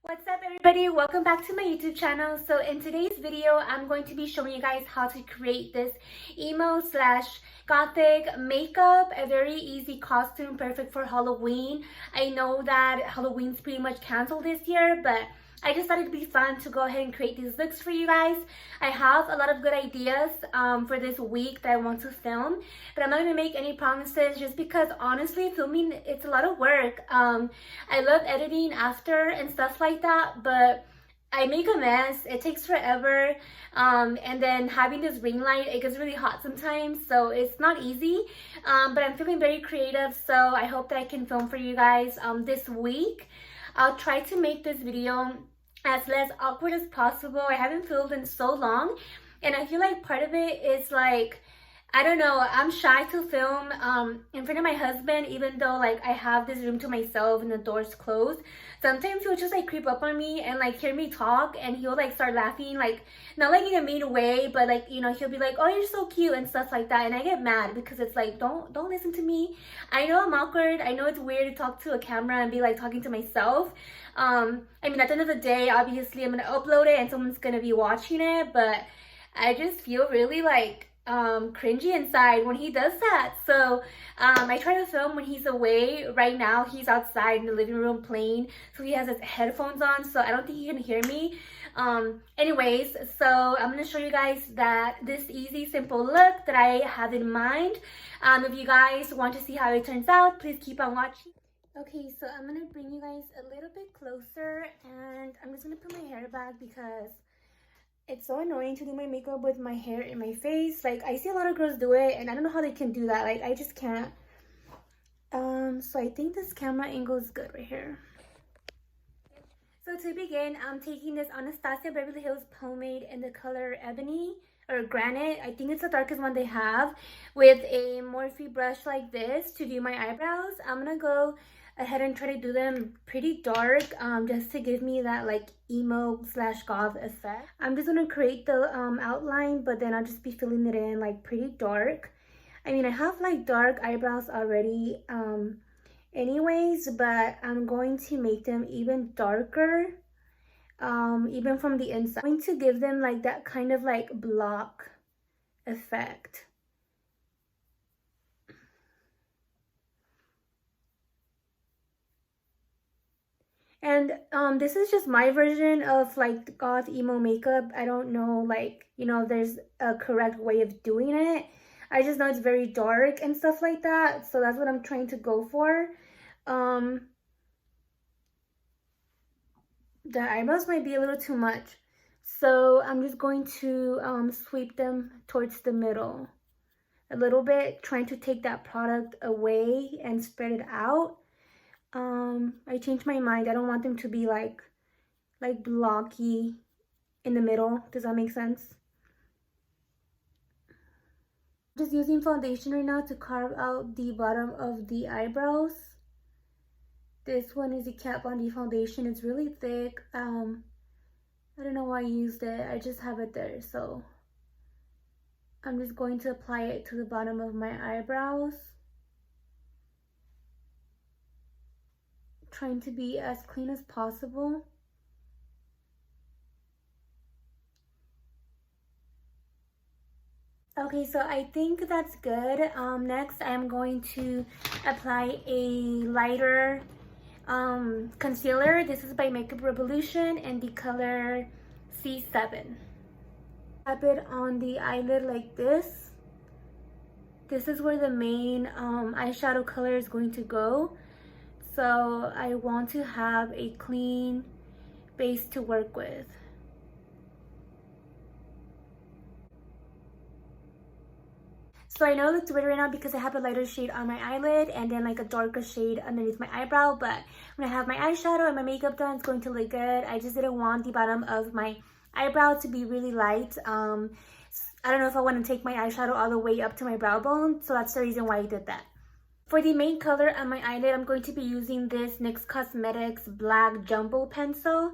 What's up everybody, welcome back to my YouTube channel. So in today's video I'm going to be showing you guys how to create this emo slash gothic makeup, a very easy costume perfect for Halloween. I know that Halloween's pretty much canceled this year, but I just thought it'd be fun to go ahead and create these looks for you guys. I have a lot of good ideas for this week that I want to film, but I'm not going to make any promises just because honestly filming, it's a lot of work. I love editing after and stuff like that, but I make a mess. It takes forever. And then having this ring light, it gets really hot sometimes, so it's not easy. But I'm feeling very creative, so I hope that I can film for you guys this week. I'll try to make this video as less awkward as possible. I haven't filmed in so long, and I feel like part of it is like, I don't know, I'm shy to film in front of my husband, even though like I have this room to myself and the door's closed. Sometimes he'll just like creep up on me and like hear me talk, and he'll like start laughing, like not like in a mean way, but like, you know, he'll be like, oh, you're so cute and stuff like that, and I get mad because it's like, don't listen to me. I know I'm awkward, I know it's weird to talk to a camera and be like talking to myself. I mean, at the end of the day, obviously I'm gonna upload it and someone's gonna be watching it, but I just feel really like cringy inside when he does that. So I try to film when he's away. Right now he's outside in the living room playing, so he has his headphones on, so I don't think he can hear me. Anyways, so I'm gonna show you guys that this easy simple look that I have in mind. If you guys want to see how it turns out, please keep on watching. Okay, so I'm gonna bring you guys a little bit closer, and I'm just gonna put my hair back because it's so annoying to do my makeup with my hair in my face. Like, I see a lot of girls do it, and I don't know how they can do that. Like, I just can't. So I think this camera angle is good right here. So to begin, I'm taking this Anastasia Beverly Hills pomade in the color Ebony or Granite. I think it's the darkest one they have, with a Morphe brush like this to do my eyebrows. I'm gonna go ahead and try to do them pretty dark, just to give me that like emo slash goth effect. I'm just gonna create the outline, but then I'll just be filling it in like pretty dark. I mean, I have like dark eyebrows already anyways, but I'm going to make them even darker, even from the inside. I'm going to give them like that kind of like block effect. And this is just my version of like goth emo makeup. I don't know, like, you know, there's a correct way of doing it. I just know it's very dark and stuff like that, so that's what I'm trying to go for. The eyebrows might be a little too much, so I'm just going to sweep them towards the middle a little bit, trying to take that product away and spread it out. I changed my mind. I don't want them to be like blocky in the middle. Does that make sense? Just using foundation right now to carve out the bottom of the eyebrows. This one is the Kat Von D foundation. It's really thick. I don't know why I used it. I just have it there, so I'm just going to apply it to the bottom of my eyebrows, trying to be as clean as possible. Okay, so I think that's good. Next I'm going to apply a lighter concealer. This is by Makeup Revolution in the color C7. Tap it on the eyelid like this. This is where the main eyeshadow color is going to go. So I want to have a clean base to work with. So I know it looks weird right now because I have a lighter shade on my eyelid and then like a darker shade underneath my eyebrow, but when I have my eyeshadow and my makeup done, it's going to look good. I just didn't want the bottom of my eyebrow to be really light. I don't know if I want to take my eyeshadow all the way up to my brow bone, so that's the reason why I did that. For the main color on my eyelid, I'm going to be using this NYX Cosmetics Black Jumbo Pencil.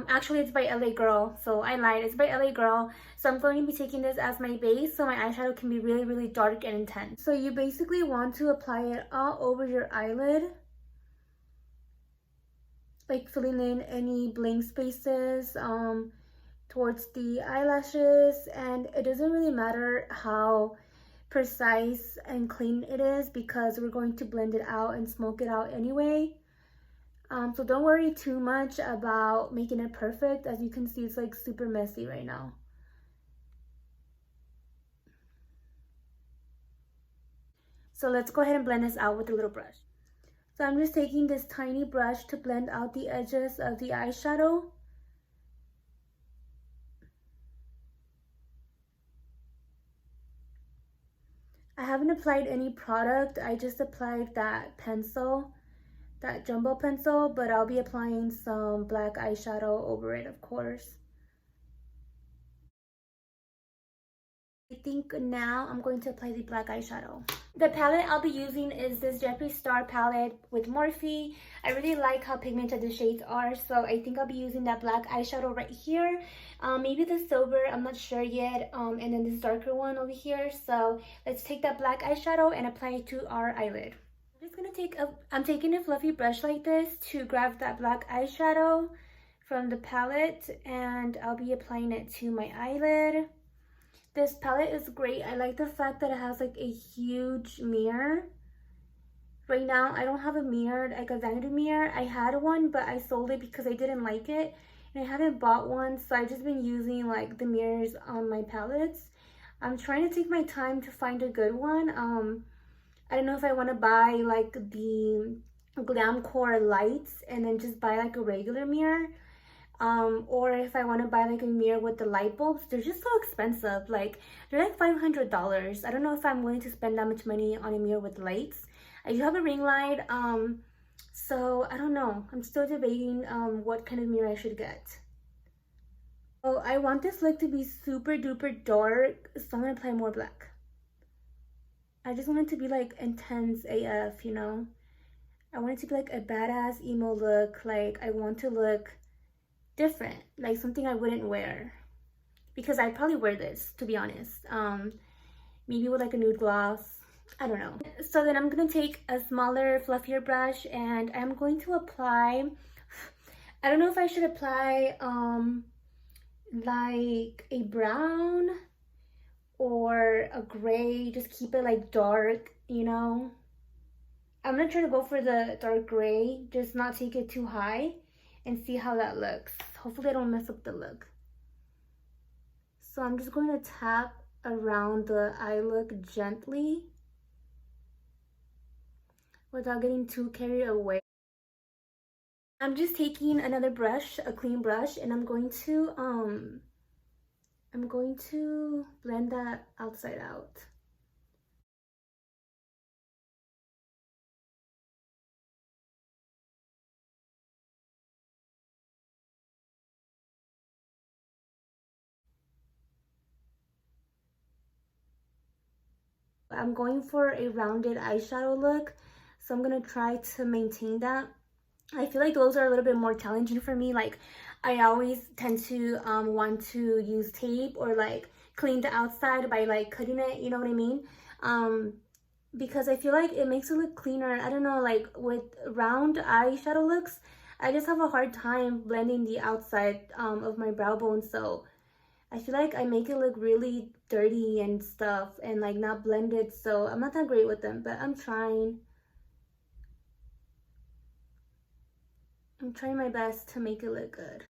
Actually it's by LA Girl, so I lied, it's by LA Girl. So I'm going to be taking this as my base so my eyeshadow can be really dark and intense. So you basically want to apply it all over your eyelid. like filling in any blank spaces towards the eyelashes, and it doesn't really matter how precise and clean it is because we're going to blend it out and smoke it out anyway. So don't worry too much about making it perfect. As you can see, it's like super messy right now. So let's go ahead and blend this out with a little brush. So I'm just taking this tiny brush to blend out the edges of the eyeshadow. I haven't applied any product. I just applied that pencil, that jumbo pencil, but I'll be applying some black eyeshadow over it, of course. I think now I'm going to apply the black eyeshadow. The palette I'll be using is this Jeffree Star palette with Morphe. I really like how pigmented the shades are, so I think I'll be using that black eyeshadow right here. Maybe the silver, I'm not sure yet, and then this darker one over here. So let's take that black eyeshadow and apply it to our eyelid. I'm taking a fluffy brush like this to grab that black eyeshadow from the palette, and I'll be applying it to my eyelid. This palette is great. I like the fact that it has like a huge mirror. Right now, I don't have a mirror, like a vanity mirror. I had one, but I sold it because I didn't like it. And I haven't bought one, so I've just been using like the mirrors on my palettes. I'm trying to take my time to find a good one. I don't know if I want to buy like the Glam Core lights and then just buy like a regular mirror. Or if I want to buy like a mirror with the light bulbs. They're just so expensive. Like they're like $500. I don't know if I'm willing to spend that much money on a mirror with lights. I do have a ring light, so I don't know. I'm still debating what kind of mirror I should get. So I want this look to be super duper dark, so I'm gonna apply more black. I just want it to be like intense AF, you know. I want it to be like a badass emo look. Like I want to look different, like something I wouldn't wear, because I'd probably wear this, to be honest. Maybe with like a nude gloss, I don't know. So then I'm gonna take a smaller, fluffier brush, and I'm going to apply, I don't know if I should apply like a brown or a gray. Just keep it like dark, you know. I'm gonna try to go for the dark gray, just not take it too high, and see how that looks. Hopefully I don't mess up the look. So I'm just going to tap around the eye look gently without getting too carried away. I'm just taking another brush, a clean brush, and I'm going to blend that outside out. I'm going for a rounded eyeshadow look, so I'm gonna try to maintain that. I feel like those are a little bit more challenging for me. Like I always tend to want to use tape or like clean the outside by like cutting it, you know what I mean? Because I feel like it makes it look cleaner. I don't know, like with round eyeshadow looks, I just have a hard time blending the outside of my brow bone. So I feel like I make it look really dirty and stuff and like not blended. So I'm not that great with them, but I'm trying my best to make it look good.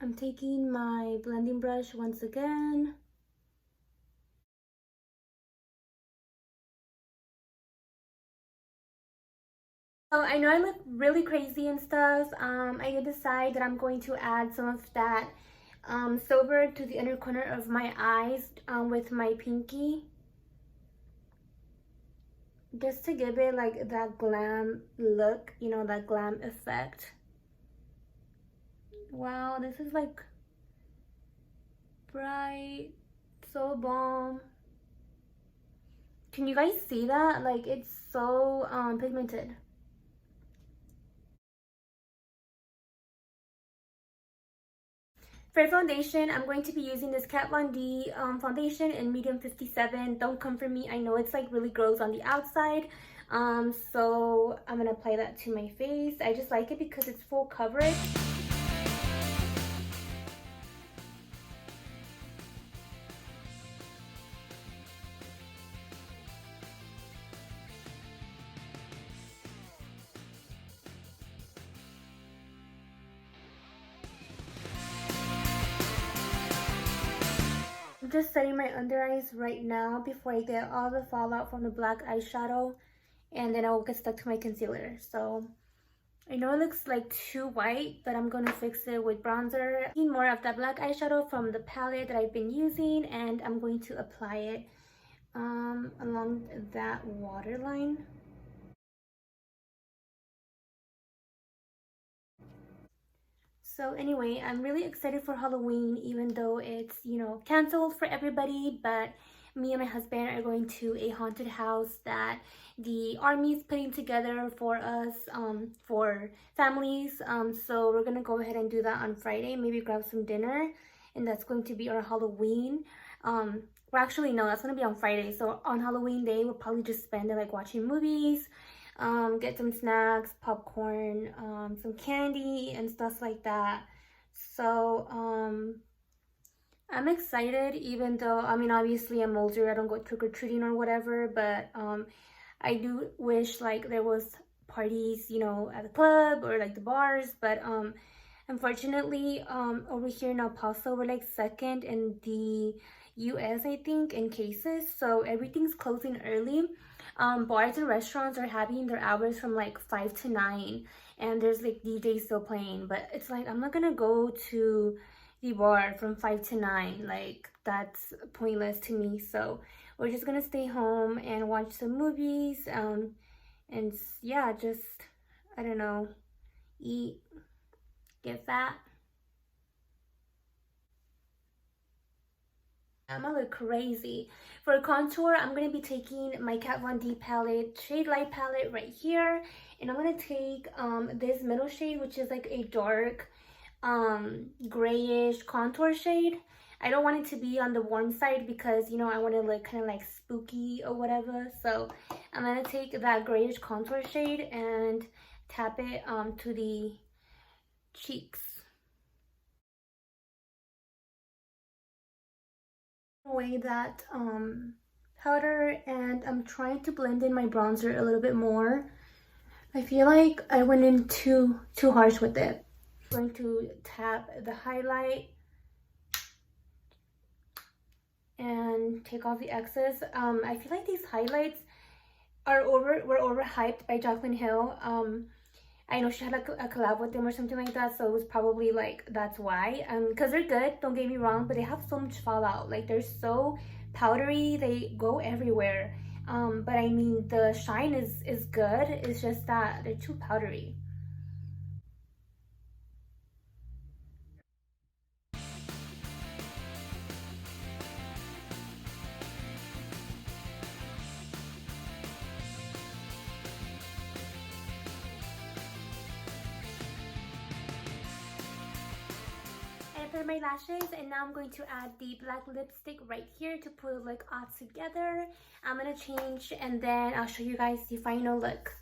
I'm taking my blending brush once again. So I know I look really crazy and stuff. I did decide that I'm going to add some of that silver to the inner corner of my eyes with my pinky, just to give it like that glam look, you know, that glam effect. Wow, this is like bright, so bomb. Can you guys see that? Like it's so pigmented. For foundation, I'm going to be using this Kat Von D foundation in medium 57. Don't come for me. I know it's like really gross on the outside, So I'm gonna apply that to my face. I just like it because it's full coverage. I'm just setting my under eyes right now before I get all the fallout from the black eyeshadow, and then I will get stuck to my concealer. So I know it looks like too white, but I'm gonna fix it with bronzer. Need more of that black eyeshadow from the palette that I've been using, and I'm going to apply it along that waterline. So anyway, I'm really excited for Halloween, even though it's, you know, canceled for everybody, but me and my husband are going to a haunted house that the army is putting together for us, for families. So we're gonna go ahead and do that on Friday, maybe grab some dinner, and that's going to be our Halloween. Well, actually, no, that's gonna be on Friday. So on Halloween day, we'll probably just spend it like watching movies, get some snacks, popcorn, some candy and stuff like that. So I'm excited, even though, I mean, obviously I'm older, I don't go trick-or-treating or whatever, but I do wish like there was parties, you know, at the club or like the bars, but unfortunately, over here in El Paso, we're like second in the US, I think, in cases, so everything's closing early. Bars and restaurants are having their hours from like 5 to 9, and there's like DJs still playing, but it's like I'm not gonna go to the bar from 5 to 9, like that's pointless to me. So we're just gonna stay home and watch some movies, and yeah, just, I don't know, eat, get fat. I'm gonna look crazy. For contour, I'm gonna be taking my Kat Von D palette, shade light palette right here, and I'm gonna take this middle shade, which is like a dark grayish contour shade. I don't want it to be on the warm side because, you know, I want to look kind of like spooky or whatever. So I'm gonna take that grayish contour shade and tap it to the cheeks. Away that powder, and I'm trying to blend in my bronzer a little bit more. I feel like I went in too harsh with it. I'm going to tap the highlight and take off the excess. I feel like these highlights were overhyped by Jaclyn Hill. I know she had like a collab with them or something like that, so it was probably like that's why. Because they're good, don't get me wrong, but they have so much fallout. Like they're so powdery, they go everywhere. But I mean the shine is good. It's just that they're too powdery. And for my lashes, and now I'm going to add the black lipstick right here to put it like all together. I'm gonna change and then I'll show you guys the final look.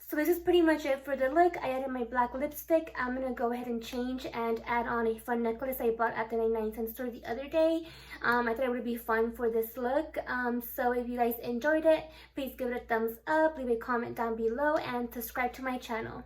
So this is pretty much it for the look. I added my black lipstick. I'm gonna go ahead and change and add on a fun necklace I bought at the 99-cent store the other day. I thought it would be fun for this look. So if you guys enjoyed it, please give it a thumbs up, leave a comment down below, and subscribe to my channel.